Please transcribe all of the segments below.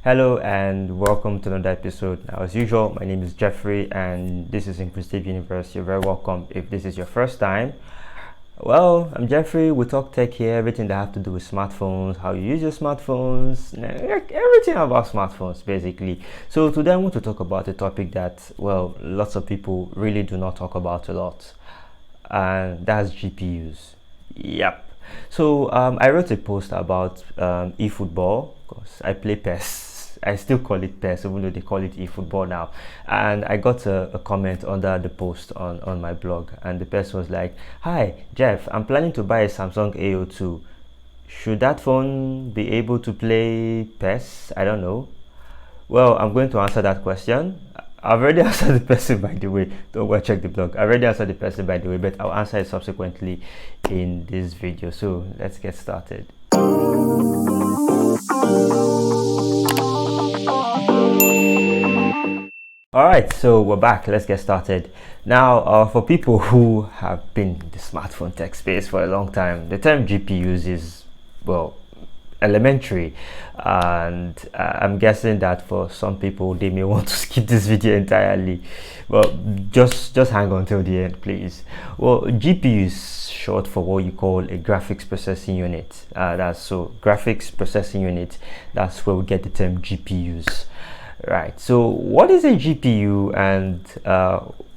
Hello and welcome to another episode. Now, as usual, my name is Jeffrey and this is Inquisitive Universe. You're very welcome if this is your first time. Well, I'm Jeffrey. We talk tech here, everything that have to do with smartphones, how you use your smartphones, everything about smartphones basically. So today I want to talk about a topic that, well, lots of people really do not talk about a lot, and that's GPUs. Yep. So I wrote a post about eFootball because I play PES. I still call it PES, even though they call it eFootball now. And I got a comment under the post on my blog, and the person was like, "Hi, Jeff, I'm planning to buy a Samsung A02. Should that phone be able to play PES? I don't know." Well, I'm going to answer that question. I've already answered the person, by the way. Don't go check the blog. I already answered the person, by the way, but I'll answer it subsequently in this video. So let's get started. Alright, so we're back. Let's get started. Now, for people who have been in the smartphone tech space for a long time, the term GPUs is, well, elementary, and I'm guessing that for some people they may want to skip this video entirely, but just hang on till the end, please. Well, GPU is short for what you call a graphics processing unit. Graphics processing unit, that's where we get the term GPUs. Right, so what is a GPU and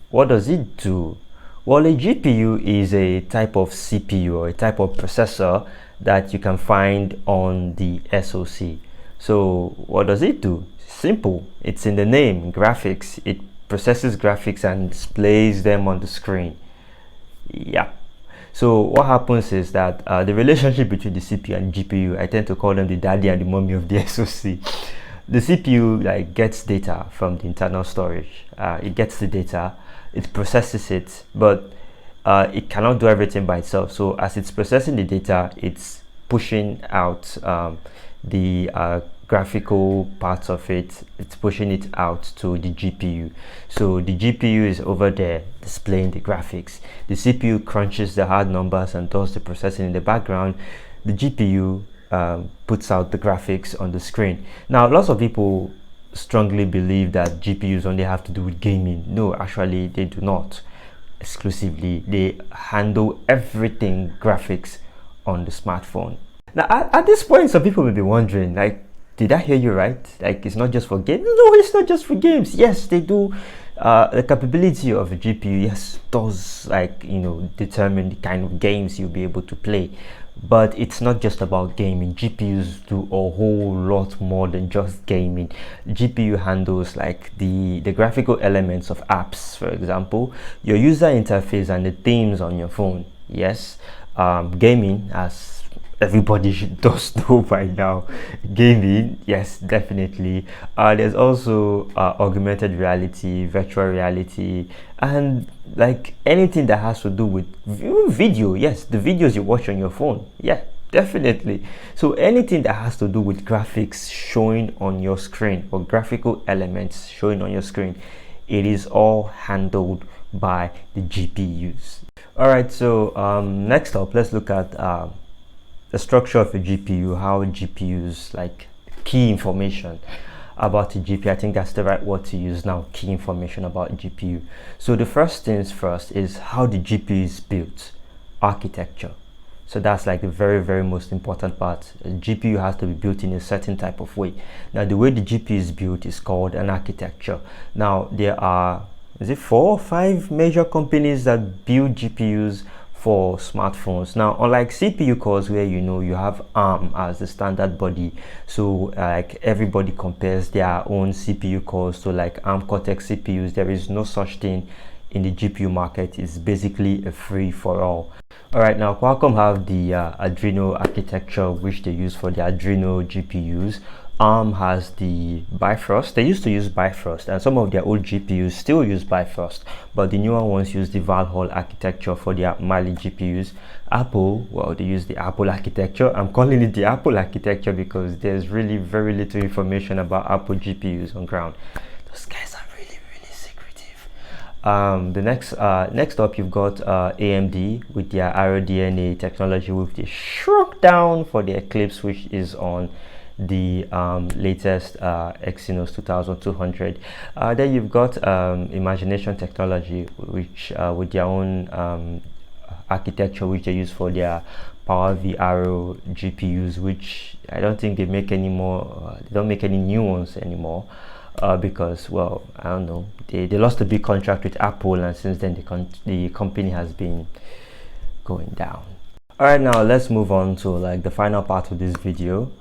what does it do? Well, a GPU is a type of CPU or a type of processor that you can find on the SoC. So what does it do? Simple. It's in the name, graphics. It processes graphics and displays them on the screen. Yeah. So what happens is that the relationship between the CPU and GPU, I tend to call them the daddy and the mommy of the SoC. The CPU gets data from the internal storage. It gets the data, it processes it, but it cannot do everything by itself. So as it's processing the data, it's pushing out the graphical parts of it. It's pushing it out to the GPU. So the GPU is over there displaying the graphics. The CPU crunches the hard numbers and does the processing in the background. The GPU puts out the graphics on the screen. Now, lots of people strongly believe that GPUs only have to do with gaming. No, actually, they do not exclusively. They handle everything graphics on the smartphone. Now, at this point, some people will be wondering, did I hear you right? It's not just for games? No, it's not just for games. Yes, they do. The capability of a GPU, yes, does determine the kind of games you'll be able to play. But it's not just about gaming. GPUs do a whole lot more than just gaming. GPU handles the graphical elements of apps, for example, your user interface and the themes on your phone. Yes, gaming, as everybody does know by now, gaming, yes, definitely. There's also augmented reality, virtual reality, and anything that has to do with video. Yes, the videos you watch on your phone. Yeah, definitely. So anything that has to do with graphics showing on your screen or graphical elements showing on your screen, it is all handled by the GPUs. All right, so next up, let's look at the structure of a GPU, how GPUs, key information about a GPU. I think that's the right word to use now, key information about a GPU. So the first things first is how the GPU is built, architecture. So that's the very, very most important part. A GPU has to be built in a certain type of way. Now, the way the GPU is built is called an architecture. Now, there are, 4 or 5 major companies that build GPUs for smartphones. Now, unlike CPU cores where you have ARM as the standard body, so everybody compares their own CPU cores to ARM Cortex CPUs, there is no such thing in the GPU market. It's basically a free for all. Alright, now Qualcomm have the Adreno architecture, which they use for the Adreno GPUs. ARM has the Bifrost. They used to use Bifrost, and some of their old GPUs still use Bifrost, but the newer ones use the Valhalla architecture for their Mali GPUs. Apple, well, they use the Apple architecture. I'm calling it the Apple architecture because there's really very little information about Apple GPUs on ground. Those guys are really secretive. The next up, you've got AMD with their RDNA technology, which they shrunk down for the Eclipse, which is on the latest Exynos 2200. Then you've got Imagination Technology, which with their own architecture, which they use for their Power VRO GPUs, which I don't think they make any more. They don't make any new ones anymore. Because, well, I don't know, they lost a big contract with Apple, and since then the company has been going down. All right, now let's move on to like the final part of this video,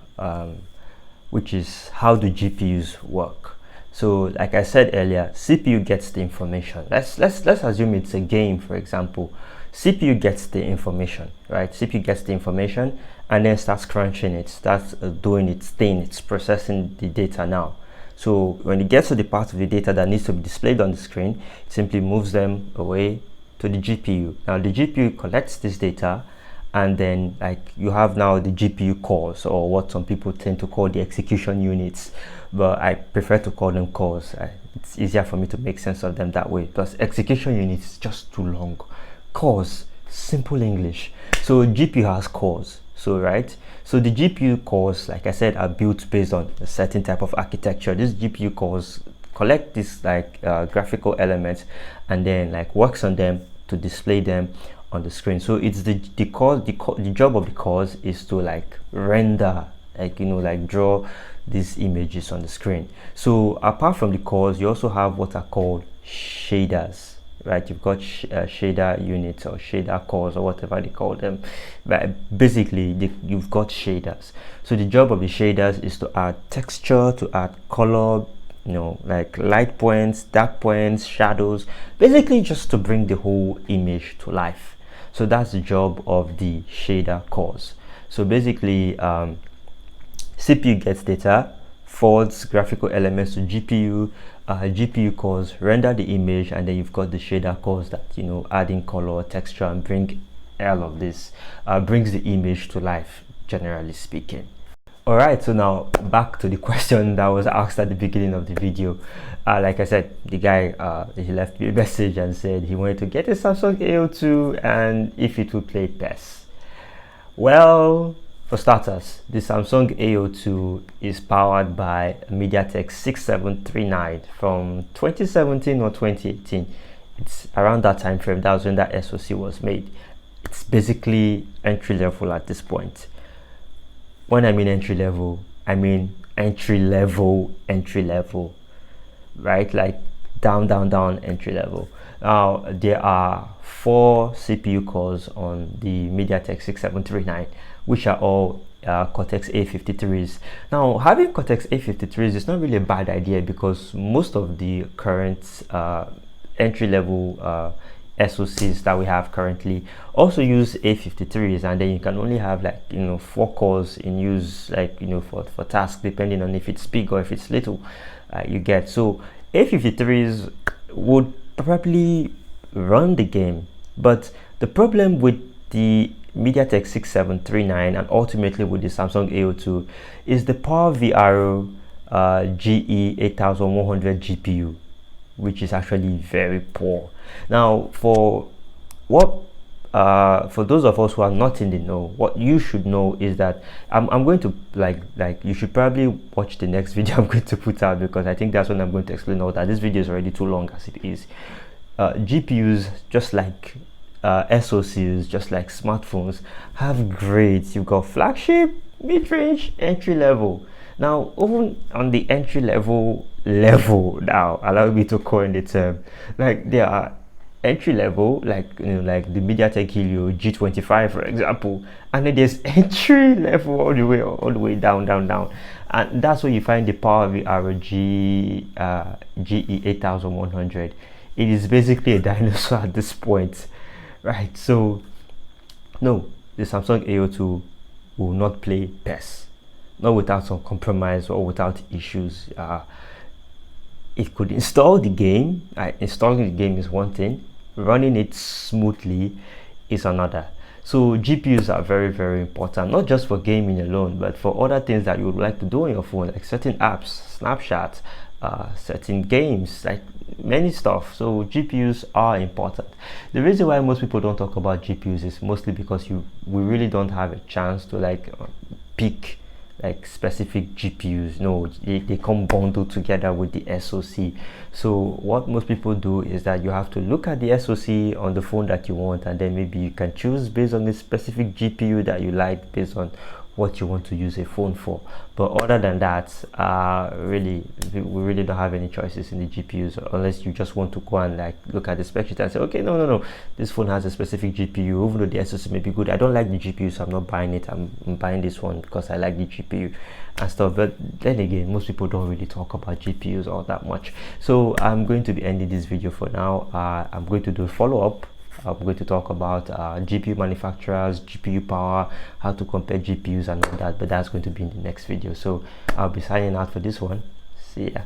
which is how do GPUs work. So like I said earlier, CPU gets the information. Let's assume it's a game, for example. CPU gets the information, right? CPU gets the information and then starts crunching it, starts doing its thing. It's processing the data now. So when it gets to the part of the data that needs to be displayed on the screen, it simply moves them away to the GPU. Now the GPU collects this data, and then like you have now the GPU cores, or what some people tend to call the execution units, but I prefer to call them cores. It's easier for me to make sense of them that way, because execution units is just too long. Cores, simple English. So GPU has cores. So right, so the GPU cores, like I said, are built based on a certain type of architecture. These GPU cores collect these like graphical elements and then like works on them to display them on the screen. So it's the job of the cores is to like render, like, you know, like draw these images on the screen. So apart from the cores, you also have what are called shaders. Right, you've got shader units or shader cores or whatever they call them, but basically you've got shaders. So the job of the shaders is to add texture, to add color, you know, like light points, dark points, shadows, basically just to bring the whole image to life. So that's the job of the shader cores. So basically CPU gets data, forwards graphical elements to GPU, GPU cores render the image, and then you've got the shader cores that, you know, adding color, texture, and bring all of this, brings the image to life, generally speaking. All right, so now back to the question that was asked at the beginning of the video. Like I said, the guy he left me a message and said he wanted to get a Samsung A02 and if it would play PES. Well, for starters, the Samsung A02 is powered by a MediaTek 6739 from 2017 or 2018. It's around that time frame. That was when that SoC was made. It's basically entry level at this point. When I mean entry level, I mean entry level, right? Like down, entry level. Now there are 4 CPU cores on the MediaTek 6739, which are all Cortex A53s. Now having Cortex A53s is not really a bad idea, because most of the current entry level SoCs that we have currently also use A53s, and then you can only have, like, you know, 4 cores in use, like, you know, for tasks, depending on if it's big or if it's little, you get. So A53s would probably run the game, but the problem with the MediaTek 6739 and ultimately with the Samsung A02 is the Power VRO GE8100 GPU, which is actually very poor. Now for those of us who are not in the know, what you should know is that I'm going to like you should probably watch the next video I'm going to put out, because I think that's when I'm going to explain all that. This video is already too long as it is. GPUs, just like SoCs, just like smartphones, have grades. You've got flagship, mid-range, entry level. Now even on the entry level now, allow me to coin the term, like there are entry level, like, you know, like the MediaTek Helio G25 for example, and then there's entry level all the way down, and that's where you find the Power VRO GE8100. It is basically a dinosaur at this point, right? So no, the Samsung A02 will not play PES, not without some compromise or without issues. It could install the game. Installing the game is one thing, running it smoothly is another. So GPUs are very, very important, not just for gaming alone, but for other things that you would like to do on your phone, like certain apps, Snapchat, certain games, like many stuff. So GPUs are important. The reason why most people don't talk about GPUs is mostly because we really don't have a chance to like pick like specific GPUs. No, they come bundled together with the SoC. So what most people do is that you have to look at the SoC on the phone that you want, and then maybe you can choose based on the specific GPU that you like, based on what you want to use a phone for. But other than that, really, we really don't have any choices in the GPUs, unless you just want to go and like look at the spec sheet and say, okay, no, this phone has a specific GPU, even though the SoC may be good. I don't like the GPU, so I'm not buying it. I'm buying this one because I like the GPU and stuff. But then again, most people don't really talk about GPUs all that much. So I'm going to be ending this video for now. I'm going to do a follow-up. I'm going to talk about GPU manufacturers, GPU power, how to compare GPUs and all that, but that's going to be in the next video. So I'll be signing out for this one. See ya.